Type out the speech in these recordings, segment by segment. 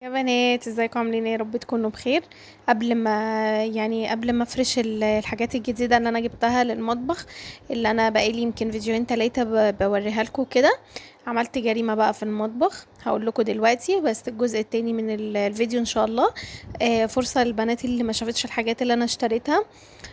يا بنات، ازيكم؟ عاملين ايه؟ يا رب تكونوا بخير. قبل ما افرش الحاجات الجديده اللي انا جبتها للمطبخ، اللي انا بقالي يمكن فيديوهين 3 بوريها لكم كده. عملت جريمه بقى في المطبخ، هقول لكم دلوقتي، بس الجزء التاني من الفيديو ان شاء الله. فرصه للبنات اللي ما شافتش الحاجات اللي انا اشتريتها،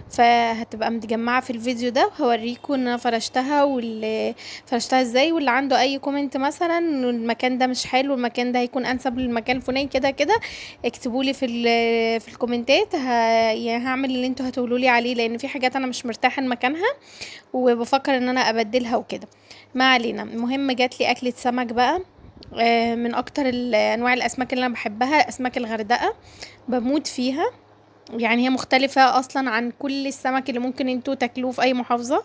فهتبقى متجمعة في الفيديو ده، وهوريكم ان انا فرشتها واللي فرشتها ازاي. واللي عنده اي كومنت مثلا إنه المكان ده مش حلو، المكان ده هيكون انسب للمكان الفلاني كده كده، اكتبوا لي في الكومنتات. يعني هعمل اللي انتوا هتقولوا لي عليه، لان في حاجات انا مش مرتاحه لمكانها وبفكر ان انا ابدلها وكده. ما علينا. المهم جات لي اكلة سمك بقى. من اكتر انواع الاسماك اللي انا بحبها اسماك الغردقة، بموت فيها. يعني هي مختلفة اصلا عن كل السمك اللي ممكن انتوا تاكلوه في اي محافظة.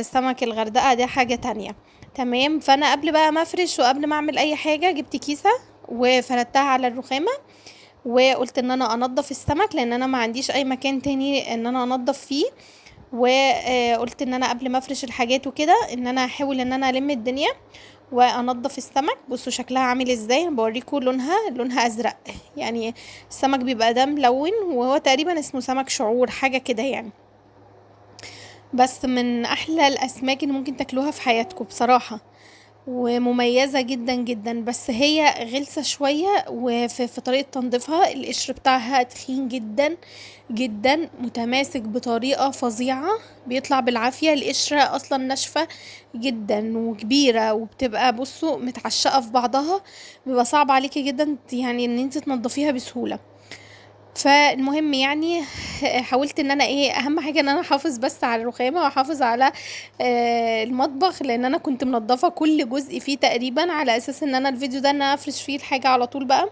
سمك الغردقة ده حاجة تانية. تمام. فانا قبل بقى ما افرش وقبل ما اعمل اي حاجة، جبت كيسة وفردتها على الرخامة، وقلت ان انا انضف السمك لان انا ما عنديش اي مكان تاني ان انا انضف فيه. وقلت ان انا قبل ما افرش الحاجات وكده ان انا احاول ان انا الم الدنيا وانضف السمك. بصوا شكلها عامل ازاي، بوريكم لونها ازرق يعني. السمك بيبقى ده ملون، وهو تقريبا اسمه سمك شعور حاجة كده يعني. بس من احلى الاسماك اللي ممكن تاكلوها في حياتكم بصراحة، ومميزة جدا جدا. بس هي غلسة شوية، وفي طريقة تنظيفها القشر بتاعها تخين جدا جدا، متماسك بطريقة فظيعة، بيطلع بالعافية. القشرة اصلا ناشفة جدا وكبيرة، وبتبقى بصوا متعشقة في بعضها، بيبقى صعب عليكي جدا يعني ان انت تنضفيها بسهولة. فالمهم يعني حاولت ان انا اهم حاجه ان انا احافظ بس على الرخامه، واحافظ على المطبخ، لان انا كنت منضفه كل جزء فيه تقريبا على اساس ان انا الفيديو ده ان انا افرش فيه الحاجه على طول بقى.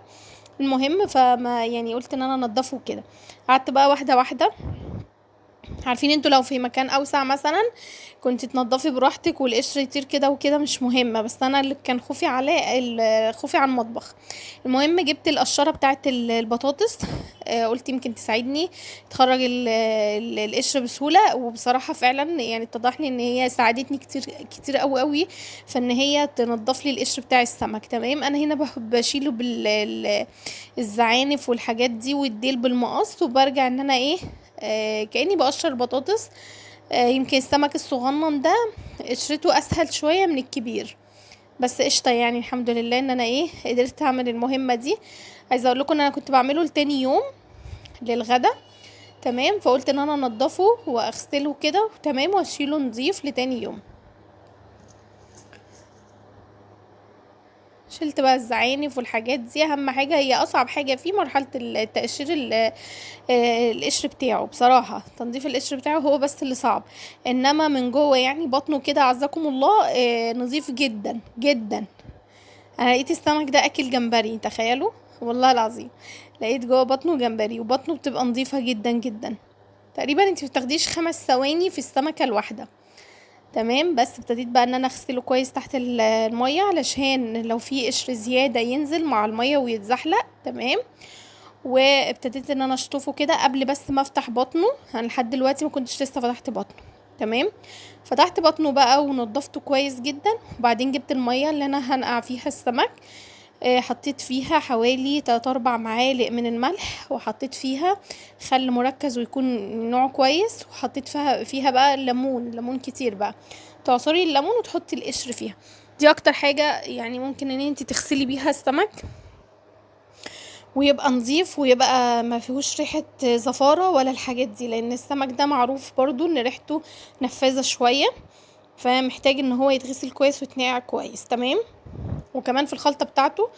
المهم فما يعني قلت ان انا انضفه كده. قعدت بقى واحده واحده. عارفين انتوا لو في مكان اوسع مثلا كنت تنضفي براحتك والقشر يطير كده وكده مش مهمه، بس انا اللي كان خوفي عليه خوفي على المطبخ. المهم جبت القشره بتاعه البطاطس. قلت يمكن تساعدني تخرج القشر بسهوله، وبصراحه فعلا يعني اتضح لي ان هي ساعدتني كتير كتير قوي قوي، فان هي تنضف لي القشر بتاع السمك. تمام. انا هنا بحب اشيله الزعانف والحاجات دي، والديل بالمقص، وبرجع ان انا كأني بقشر بطاطس. يمكن السمك الصغنن ده قشرته اسهل شوية من الكبير، بس قشطة يعني. الحمد لله ان انا قدرت اعمل المهمة دي. عايزة اقول لكم ان انا كنت بعمله لتاني يوم للغدا. تمام. فقلت ان انا انضفه واغسله كده تمام، واشيله نظيف لتاني يوم. شلت بقى الزعانف والحاجات دي، اهم حاجة هي اصعب حاجة فيه مرحلة التقشير القشر بتاعه. بصراحة تنظيف القشر بتاعه هو بس اللي صعب، انما من جوه يعني بطنه كده عزكم الله نظيف جدا جدا. انا لقيت السمك ده اكل جمبري، تخيلوا والله العظيم. لقيت جوه بطنه جمبري، وبطنه بتبقى نظيفة جدا جدا. تقريبا انت بتاخديش 5 ثواني في السمكة الواحدة. تمام. بس ابتديت بقى ان انا اغسله كويس تحت المية، علشان لو في قشر زيادة ينزل مع المية ويتزحلق. تمام. وابتديت ان انا اشطفه كده قبل بس ما افتح بطنه. انا لحد دلوقتي ما كنتش لسه فتحت بطنه. تمام. فتحت بطنه بقى ونضفته كويس جدا، وبعدين جبت المية اللي انا هنقع فيها السمك. حطيت فيها حوالي 3-4 معالق من الملح، وحطيت فيها خل مركز ويكون نوع كويس، وحطيت فيها بقى ليمون كتير بقى. تعصري الليمون وتحطي القشر فيها. دي اكتر حاجة يعني ممكن ان انت تغسلي بيها السمك ويبقى نظيف، ويبقى ما فيهوش ريحة زفارة ولا الحاجات دي، لان السمك ده معروف برضو ان ريحته نفاذة شوية، فمحتاج ان هو يتغسل كويس ويتنقع كويس. تمام. وكمان في الخلطة بتاعته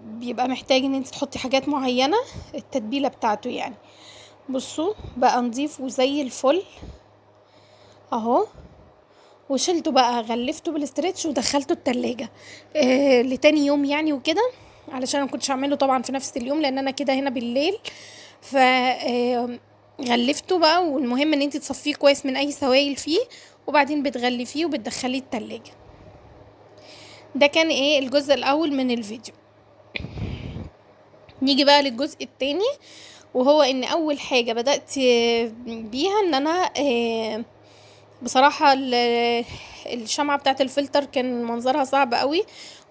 بيبقى محتاج ان انت تحطي حاجات معينة، التتبيلة بتاعته يعني. بصوا بقى نظيف وزي الفل اهو. وشلته بقى، غلفته بالاسترتش ودخلته التلاجة لتاني يوم يعني وكده، علشان ما كنتش اعمله طبعا في نفس اليوم لان انا كده هنا بالليل. ف غلفته بقى. والمهم ان انت تصفيه كويس من اي سوائل فيه، وبعدين بتغلفيه وبتدخليه التلاجة. ده كان الجزء الاول من الفيديو. نيجي بقى للجزء التاني، وهو ان اول حاجة بدأت بيها ان انا بصراحة الشمعة بتاعت الفلتر كان منظرها صعب قوي،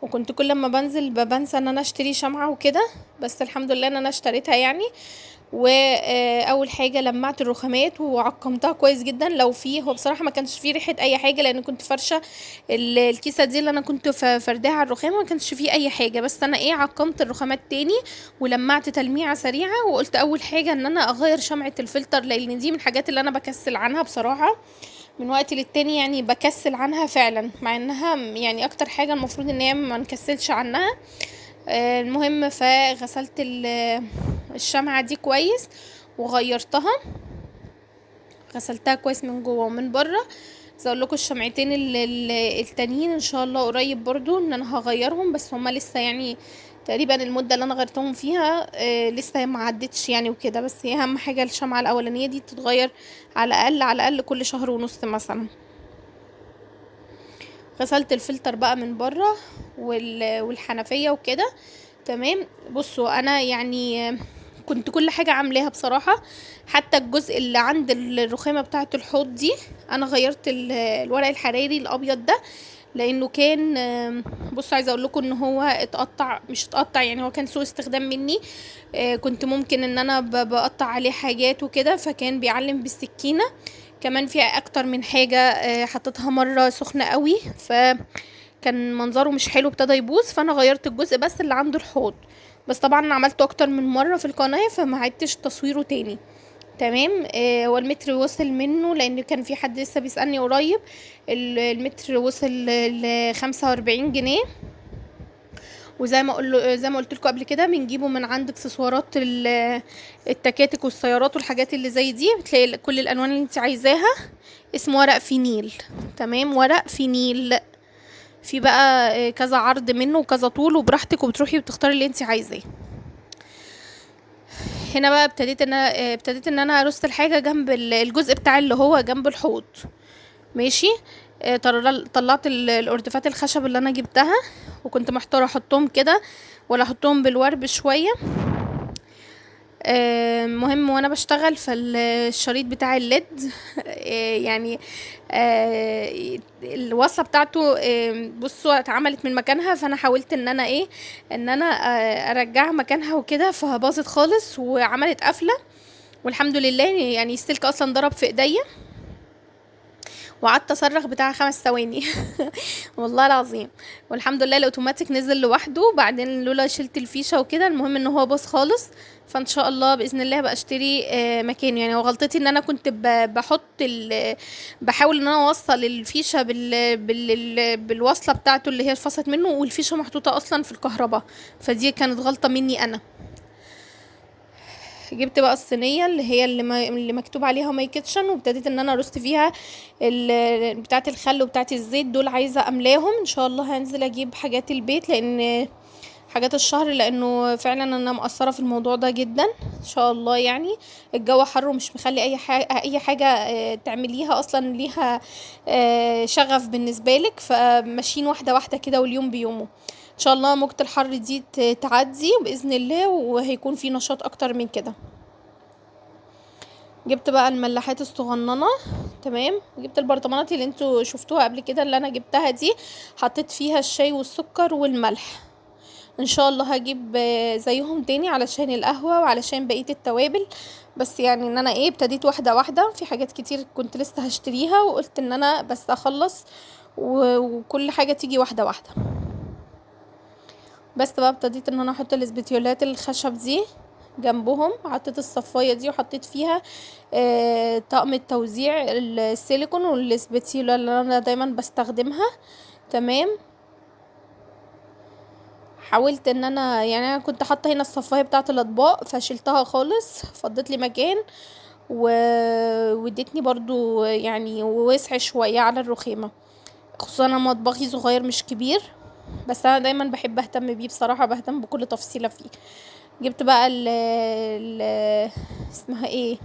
وكنت كل ما بنزل بنسى ان انا اشتري شمعة وكده، بس الحمد لله ان انا اشتريتها يعني. واول حاجه لمعت الرخامات وعقمتها كويس جدا. لو فيه، هو بصراحه ما كانش فيه ريحه اي حاجه لان كنت فرشه الكيسه دي اللي انا كنت فرداها على الرخامه، ما كانش فيه اي حاجه. بس انا ايه، عقمت الرخامات تاني ولمعت تلميعه سريعه. وقلت اول حاجه ان انا اغير شمعه الفلتر، لان دي من الحاجات اللي انا بكسل عنها بصراحه من وقت للتاني، يعني بكسل عنها فعلا، مع انها يعني اكتر حاجه المفروض ان هي ما نكسلش عنها. المهم فغسلت الشمعة دي كويس وغيرتها، غسلتها كويس من جوه ومن بره. زي اقول لكم الشمعتين التانيين ان شاء الله قريب برضو ان انا هغيرهم، بس هما لسه يعني تقريبا المدة اللي انا غيرتهم فيها لسه ما عدتش يعني وكده. بس هي اهم حاجة الشمعة الاولانية دي تتغير على الاقل كل شهر ونص مثلا. غسلت الفلتر بقى من بره والحنفية وكده تمام. بصوا انا يعني كنت كل حاجة عاملاها بصراحة، حتى الجزء اللي عند الرخامة بتاعة الحوض دي انا غيرت الورق الحراري الابيض ده، لانه كان بصوا عايزه اقول لكم ان هو اتقطع، مش اتقطع يعني، هو كان سوء استخدام مني. كنت ممكن ان انا بقطع عليه حاجات وكده، فكان بيعلم بالسكينه. كمان فيها اكتر من حاجه، حطيتها مره سخنه قوي فكان منظره مش حلو، ابتدى يبوظ. فانا غيرت الجزء بس اللي عنده الحوض. بس طبعا أنا عملته اكتر من مره في القناه فما عدتش تصويره تاني تمام. هو المتر وصل منه، لان كان في حد لسه بيسألني قريب. المتر وصل ل45 جنيه. زي ما قلت لكم قبل كده بنجيبه من عند اكسسوارات التكاتك والسيارات والحاجات اللي زي دي، بتلاقي كل الالوان اللي انت عايزاها. اسمه ورق فينيل تمام، ورق فينيل. في بقى كذا عرض منه وكذا طول، وبراحتك وبتروحي وتختاري اللي انت عايزاه. هنا بقى ابتديت ان انا ارص الحاجه جنب الجزء بتاع اللي هو جنب الحوض. ماشي. طلعت الاردفات الخشب اللي انا جبتها، وكنت محتاره احطهم كده ولا احطهم بالورب شويه. مهم وانا بشتغل فالشريط بتاع الليد يعني الوصله بتاعته بصوا اتعملت من مكانها، فانا حاولت ان انا ايه، ان انا ارجعها مكانها وكده، فباظت خالص وعملت قفله. والحمد لله يعني السلك اصلا ضرب في ايديا، وقعدت اصرخ بتاع 5 ثواني والله العظيم. والحمد لله الاوتوماتيك نزل لوحده، وبعدين لولا شلت الفيشه وكده المهم ان هو باظ خالص. فان شاء الله باذن الله بقى اشتري مكانه يعني. وغلطتي ان انا كنت بحاول ان انا اوصل الفيشه بالوصله بتاعته اللي هي اتفصلت منه، والفيشه محطوطه اصلا في الكهرباء، فدي كانت غلطه مني انا. جبت بقى الصينيه اللي هي اللي مكتوب عليها ماي كيتشن، وابتديت ان انا ارص فيها بتاعه الخل وبتاعه الزيت دول، عايزه املاهم. ان شاء الله هنزل اجيب حاجات البيت، لان حاجات الشهر، لانه فعلا انا مقصره في الموضوع ده جدا ان شاء الله يعني. الجو حر ومش مخلي اي حاجه تعمليها اصلا ليها شغف بالنسبه لك، فماشيين واحده واحده كده واليوم بيومه. ان شاء الله موجة الحر دي تعدي باذن الله، وهيكون في نشاط اكتر من كده. جبت بقى الملاحات الصغننه تمام، وجبت البرطمانات اللي انتوا شفتوها قبل كده اللي انا جبتها دي، حطيت فيها الشاي والسكر والملح. ان شاء الله هجيب زيهم تاني علشان القهوة وعلشان بقية التوابل. بس يعني ان انا ايه، ابتديت واحدة واحدة، في حاجات كتير كنت لسه هشتريها وقلت ان انا بس اخلص وكل حاجة تيجي واحدة واحدة. بس بقى ابتديت ان انا احط الاسبتيولات الخشب دي جنبهم، حطيت الصفايه دي وحطيت فيها طقم التوزيع السيليكون والاسبتيولا اللي انا دايما بستخدمها تمام. حاولت ان انا يعني انا كنت حاطه هنا الصفايه بتاعه الاطباق فشلتها خالص، فضت لي مكان وادتني برضو يعني وسع شويه على الرخامه، خصوصا انا مطبخي صغير مش كبير، بس انا دايما بحب اهتم بيه بصراحه، بهتم بكل تفصيله فيه. جبت بقى ال اسمها ايه،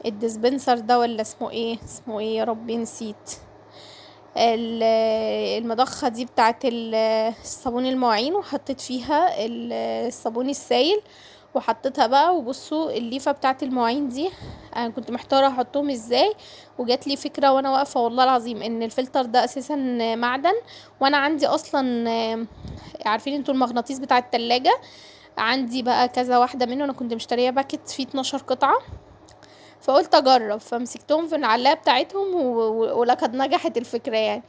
الديسبنسر ده ولا اسمه ايه يا ربي نسيت. المضخة دي بتاعت الصابون المواعين، وحطيت فيها الصابون السائل وحطيتها بقى. وبصوا الليفه بتاعت المواعين دي انا كنت محتاره احطهم ازاي، وجات لي فكره وانا واقفه والله العظيم ان الفلتر ده اساسا معدن، وانا عندي اصلا عارفين انتوا المغناطيس بتاع التلاجة، عندي بقى كذا واحده منه، انا كنت مشتريه باكت فيه 12 قطعه، فقلت اجرب، فمسكتهم في العلاقه بتاعتهم ولقد نجحت الفكره يعني.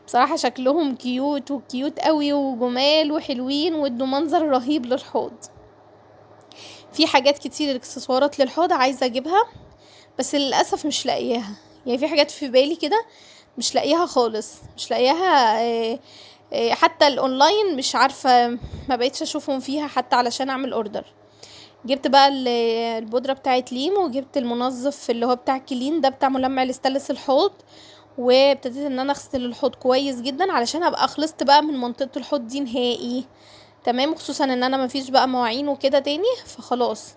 بصراحه شكلهم كيوت وكيوت قوي وجمال وحلوين، وادوا منظر رهيب للحوض. في حاجات كتير اكسسوارات للحوض عايزه اجيبها، بس للاسف مش لاقياها. يعني في حاجات في بالي كده مش لاقياها خالص، مش لاقياها. حتى الاونلاين مش عارفه، ما بقيتش اشوفهم فيها حتى علشان اعمل اوردر. جبت بقى البودرة بتاعت ليم، وجبت المنظف اللي هو بتاع كلين ده بتاع ملمع الاستانلس الحوض، وابتديت ان انا اغسل الحوض كويس جدا علشان ابقى خلصت بقى من منطقة الحوض دي نهائي. تمام، خصوصا ان انا مفيش بقى مواعين وكده تاني، فخلاص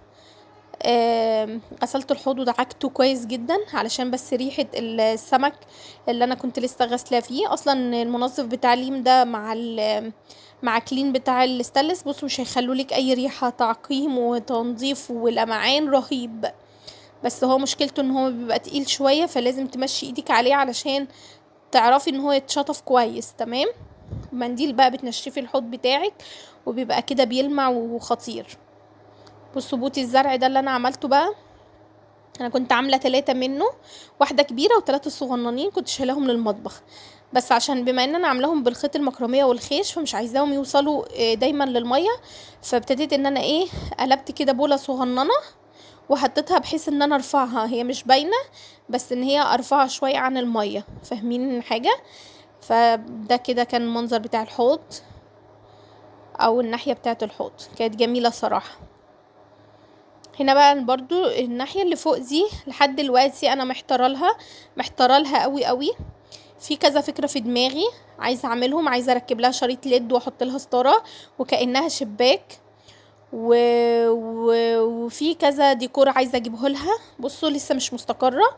غسلت الحوض ودعكته كويس جدا علشان بس ريحة السمك اللي انا كنت لسه غاسله فيه. اصلا المنظف بتاع ليم ده مع كلين بتاع الاستانلس بصوا مش هيخلولك اي ريحة، تعقيم وتنظيف ولمعان رهيب. بس هو مشكلته ان هو بيبقى تقيل شوية، فلازم تمشي ايدك عليه علشان تعرفي ان هو يتشطف كويس. تمام، منديل بقى بتنشفي الحوض بتاعك وبيبقى كده بيلمع وخطير. بصوا بوتي الزرع ده اللي انا عملته بقى، انا كنت عامله 3 منه، واحده كبيره و3 صغننين كنت شايلاهم للمطبخ، بس عشان بما ان انا عاملاهم بالخيط المكرميه والخيش فمش عايزاهم يوصلوا دايما للميه، فابتديت ان انا قلبت كده بوله صغننه وحطيتها بحيث ان انا ارفعها، هي مش باينه بس ان هي ارفعها شويه عن الميه، فاهمين حاجه؟ فده كده كان المنظر بتاع الحوض، او الناحيه بتاعه الحوض كانت جميله صراحه. هنا بقى برضو الناحية اللي فوق دي لحد دلوقتي انا محتاره لها قوي قوي. في كذا فكرة في دماغي عايزة اعملهم، عايزة اركب لها شريط ليد واحط لها ستارة وكأنها شباك وفي كذا ديكور عايزة اجيبه لها. بصوا لسه مش مستقرة،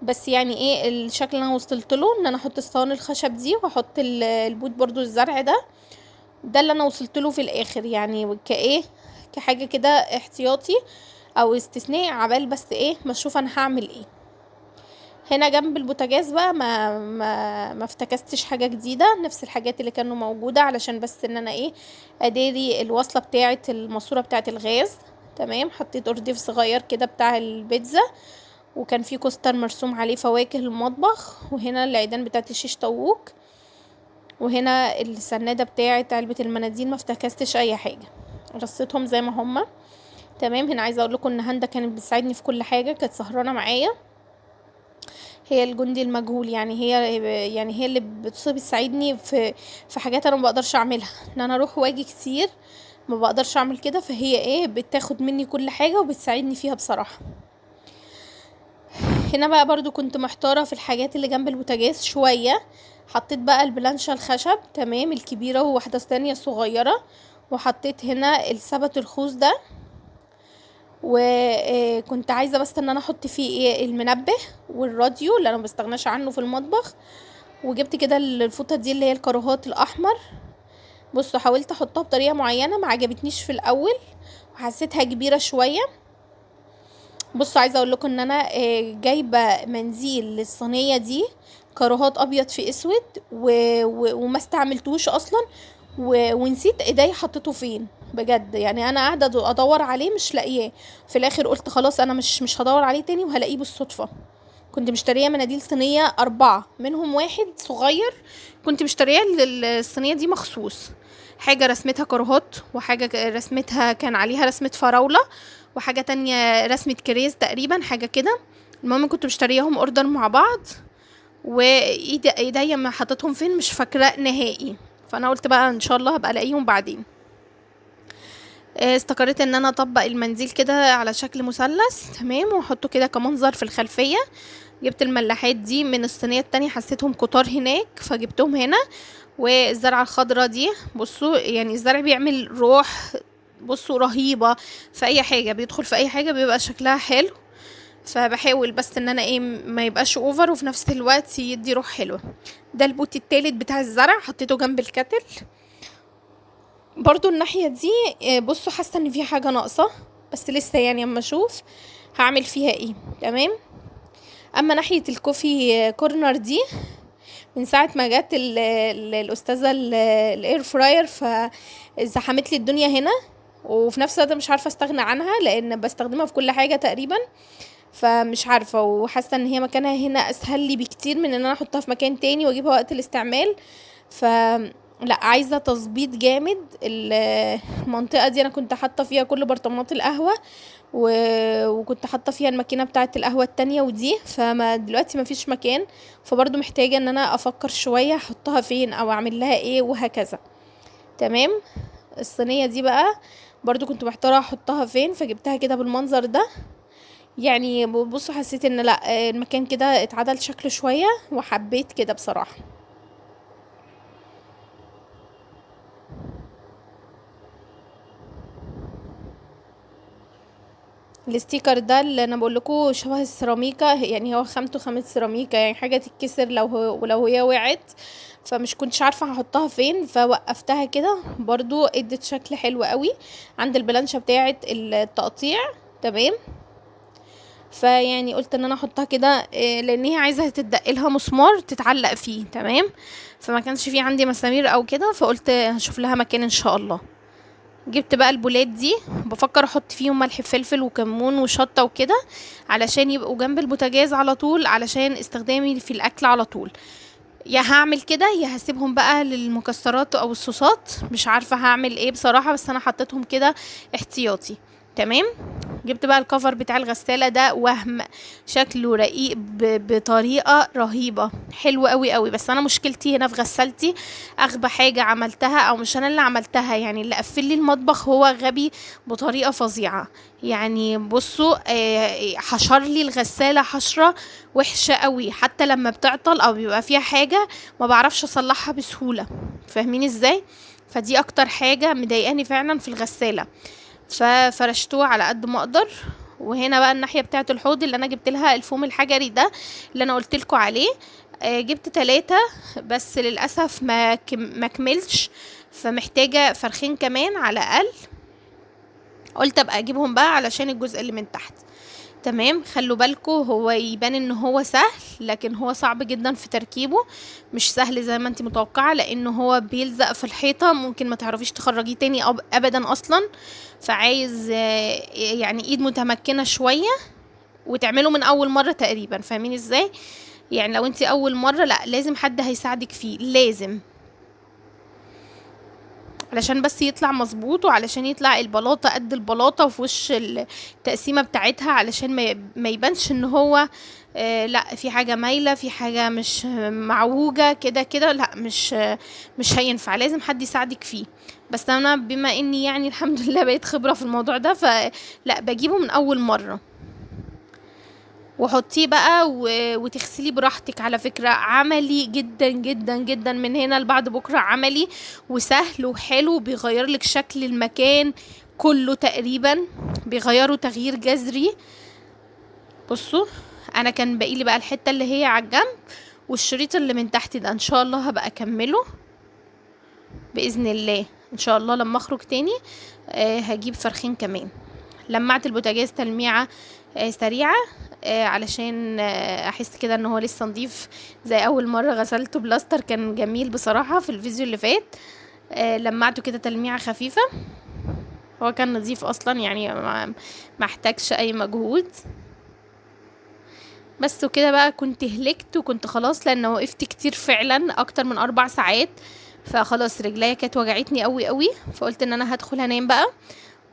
بس يعني الشكل اللي انا وصلت له ان انا احط الصواني الخشب دي واحط البوت برضو الزرع ده اللي انا وصلت له في الاخر، يعني كحاجة كده احتياطي او استثناء عبال بس ما اشوف انا هعمل ايه. هنا جنب البوتاجاز بقى ما افتكستش حاجه جديده، نفس الحاجات اللي كانوا موجوده علشان بس ان انا اداري الوصله بتاعه الماسوره بتاعه الغاز. تمام، حطيت ارديف صغير كده بتاع البيتزا، وكان في كوستر مرسوم عليه فواكه المطبخ، وهنا العيدان بتاعه الشيش طاووق، وهنا السناده بتاعه علبه المناديل، ما افتكستش اي حاجه، رصيتهم زي ما هما. تمام، هنا عايزه اقول لكم ان هندا كانت بتساعدني في كل حاجه، كانت سهرانه معايا، هي الجندي المجهول، يعني هي اللي بتساعدني في حاجات انا ما بقدرش اعملها، ان انا اروح واجي كتير ما بقدرش اعمل كده، فهي بتاخد مني كل حاجه وبتساعدني فيها بصراحه. هنا بقى برضو كنت محتاره في الحاجات اللي جنب البوتاجاز شويه، حطيت بقى البلانشة الخشب تمام الكبيره وواحده ثانيه صغيره، وحطيت هنا السبت الخوص ده، وكنت عايزه بس ان انا احط فيه المنبه والراديو اللي انا مبستغناش عنه في المطبخ، وجبت كده الفوطه دي اللي هي الكاروهات الاحمر. بصوا حاولت احطها بطريقه معينه ما عجبتنيش في الاول وحسيتها كبيره شويه. بصوا عايزه اقول لكم ان انا جايبه منزيل للصينيه دي كاروهات ابيض في اسود وما استعملتوش اصلا ونسيت ايدي حطيته فين بجد، يعني انا قاعده ادور عليه مش لاقياه، في الاخر قلت خلاص انا مش هدور عليه تاني وهلاقيه بالصدفه. كنت مشتريه مناديل صينيه 4 منهم واحد صغير، كنت مشتريه الصينيه دي مخصوص، حاجه رسمتها كروهات وحاجه رسمتها كان عليها رسمه فراوله وحاجه تانية رسمه كريز تقريبا حاجه كده. المهم كنت مشترياهم اوردر مع بعض، وايديا ما حطيتهم فين مش فاكره نهائي، فانا قلت بقى ان شاء الله هبقى الاقيهم بعدين. استقريت ان انا اطبق المنديل كده على شكل مثلث تمام واحطه كده كمنظر في الخلفيه. جبت الملاحات دي من الصينيه التانية حسيتهم كتار هناك فجبتهم هنا، والزرعه الخضراء دي بصوا يعني الزرع بيعمل روح بصوا رهيبه، في اي حاجه بيدخل في اي حاجه بيبقى شكلها حلو، فبحاول بس ان انا ما يبقاش اوفر وفي نفس الوقت يدي روح حلوه. ده البوت التالت بتاع الزرع حطيته جنب الكتل. برضو الناحية دي بصوا حاسة ان في حاجة ناقصة، بس لسه يعني اما اشوف هعمل فيها ايه. تمام. اما ناحية الكوفي كورنر دي، من ساعة ما جت الأستاذة الاير فراير فزحمت لي الدنيا هنا، وفي نفس الوقت مش عارفة استغنى عنها لان بستخدمها في كل حاجة تقريبا، فمش عارفة، وحاسة ان هي مكانها هنا اسهل لي بكتير من ان انا احطها في مكان تاني واجيبها وقت الاستعمال. ف لا، عايزة تظبيط جامد. المنطقة دي انا كنت حاطة فيها كل برطمانات القهوة وكنت حاطه فيها الماكينه بتاعه القهوه التانية ودي، فما دلوقتي ما فيش مكان، فبرضو محتاجه ان انا افكر شويه احطها فين او اعمل لها ايه وهكذا. تمام. الصينيه دي بقى برضو كنت محتاره احطها فين، فجبتها كده بالمنظر ده. يعني بصوا، حسيت ان لا، المكان كده اتعدل شكله شويه وحبيت كده بصراحه. الستيكر ده اللي انا بقول لكم شبه السيراميكا، يعني هو خامته خامة سيراميكا، يعني حاجة تتكسر لو هي وقعت، فمش كنتش عارفة هحطها فين، فوقفتها كده برضو ادت شكل حلو قوي عند البلانشة بتاعة التقطيع. تمام. فيعني قلت ان انا احطها كده، لان هي عايزة تتدق لها مسمار تتعلق فيه. تمام. فما كانش في عندي مسامير او كده، فقلت هشوف لها مكان ان شاء الله. جبت بقى البولات دي، بفكر احط فيهم ملح فلفل وكمون وشطه وكده علشان يبقوا جنب البوتاجاز على طول، علشان استخدامي في الاكل على طول. يا هعمل كده يا هسيبهم بقى للمكسرات او الصوصات، مش عارفه هعمل ايه بصراحه، بس انا حطيتهم كده احتياطي. تمام. جبت بقى الكفر بتاع الغسالة ده، وهم شكله رقيق بطريقة رهيبة، حلو قوي قوي. بس انا مشكلتي هنا في غسالتي، اغبى حاجة عملتها، او مش انا اللي عملتها، يعني اللي قفل لي المطبخ هو غبي بطريقة فظيعة. يعني بصوا، حشر لي الغسالة حشرة وحشة قوي، حتى لما بتعطل او بيبقى فيها حاجة ما بعرفش اصلحها بسهولة. فاهمين ازاي؟ فدي اكتر حاجة مضايقاني فعلا في الغسالة. ففرشتوه على قد ما اقدر. وهنا بقى الناحيه بتاعه الحوض اللي انا جبت لها الفوم الحجري ده اللي انا قلت لكم عليه، جبت 3 بس للاسف ما كملش، فمحتاجه فرخين كمان على الاقل. قلت ابقى اجيبهم بقى علشان الجزء اللي من تحت. تمام. خلوا بالكم، هو يبان ان هو سهل لكن هو صعب جدا في تركيبه، مش سهل زي ما انت متوقعه، لانه هو بيلزق في الحيطه، ممكن ما تعرفيش تخرجيه تاني ابدا اصلا. فعايز يعني ايد متمكنه شويه، وتعمله من اول مره تقريبا. فاهمين ازاي؟ يعني لو انت اول مره، لا لازم حد هيساعدك فيه، لازم، علشان بس يطلع مظبوط، وعلشان يطلع البلاطة قد البلاطة وفي وش التقسيمة بتاعتها، علشان ما يبانش ان هو لا في حاجة مايلة، في حاجة مش معوجة كده كده، لا مش هينفع، لازم حد يساعدك فيه. بس انا بما اني يعني الحمد لله بقيت خبرة في الموضوع ده، فلا بجيبه من اول مرة. وحطيه بقى وتغسليه براحتك. على فكرة عملي جدا جدا جدا، من هنا لبعد بكرة عملي وسهل وحلو، بيغير لك شكل المكان كله تقريبا، بيغيره تغيير جذري. بصوا، انا كان باقي لي بقى الحتة اللي هي على الجنب، والشريط اللي من تحت ده ان شاء الله هبقى اكمله باذن الله. ان شاء الله لما اخرج تاني هجيب فرخين كمان. لمعت البوتاجاز تلميعة سريعة، علشان احس كده ان هو لسه نضيف زي اول مرة غسلته بلاستر، كان جميل بصراحة في الفيديو اللي فات. لمعته كده تلميعة خفيفة، هو كان نظيف اصلا، يعني ما احتاجش اي مجهود. بس وكده بقى كنت هلكت وكنت خلاص، لان وقفت كتير فعلا اكتر من 4 ساعات، فخلاص رجليا كانت وجعتني قوي قوي، فقلت ان انا هدخل انام بقى،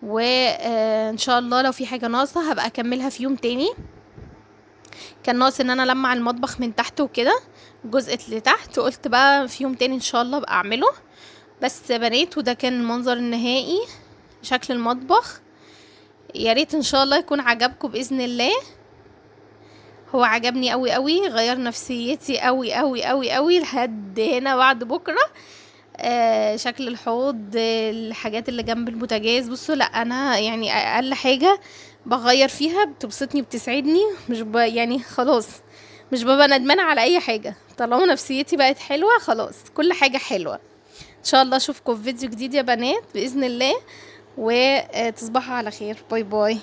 وان شاء الله لو في حاجة ناقصة هبقى اكملها في يوم تاني. كان ناقص ان انا لمع المطبخ من تحت وكده، الجزء اللي تحت، قلت بقى في يوم تاني ان شاء الله ابقى اعمله. بس بنيت، وده كان المنظر النهائي، شكل المطبخ. يا ريت ان شاء الله يكون عجبكم باذن الله. هو عجبني قوي قوي، غير نفسيتي قوي قوي قوي قوي لحد هنا بعد بكره. شكل الحوض، الحاجات اللي جنب البوتاجاز، بصوا، لا انا يعني اقل حاجه بغير فيها بتبسطني بتسعدني، مش يعني خلاص مش ببقى ندمانه على اي حاجه، طالما نفسيتي بقت حلوه خلاص كل حاجه حلوه. ان شاء الله اشوفكم في فيديو جديد يا بنات باذن الله، وتصبحوا على خير. باي باي.